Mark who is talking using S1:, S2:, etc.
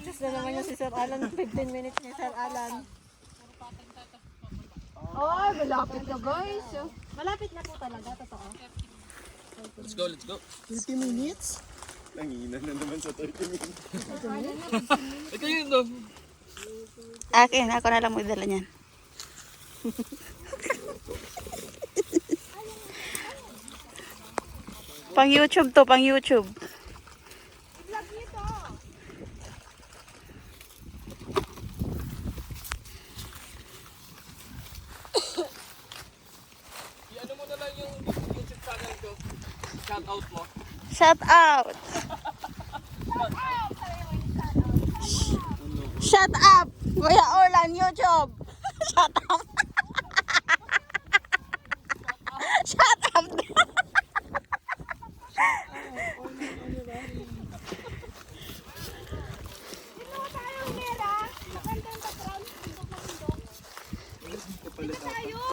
S1: Nagchichismis na naman yung si Sir Alan. 15 minutes ni Sir Alan.
S2: Ay, malapit na guys.
S1: Malapit na po talaga, totoo.
S3: Let's go, let's go.
S4: 30 minutes?
S5: Nanginan na naman sa 30 minutes.
S3: Ito yun daw.
S2: Akin, ako na lang magdala niyan. Pang YouTube to, pang YouTube.
S3: I-ano mo na lang yung YouTube channel ko. Shout out mo.
S2: Shout out! Shut up! Kuya Orlan, YouTube! Shut up!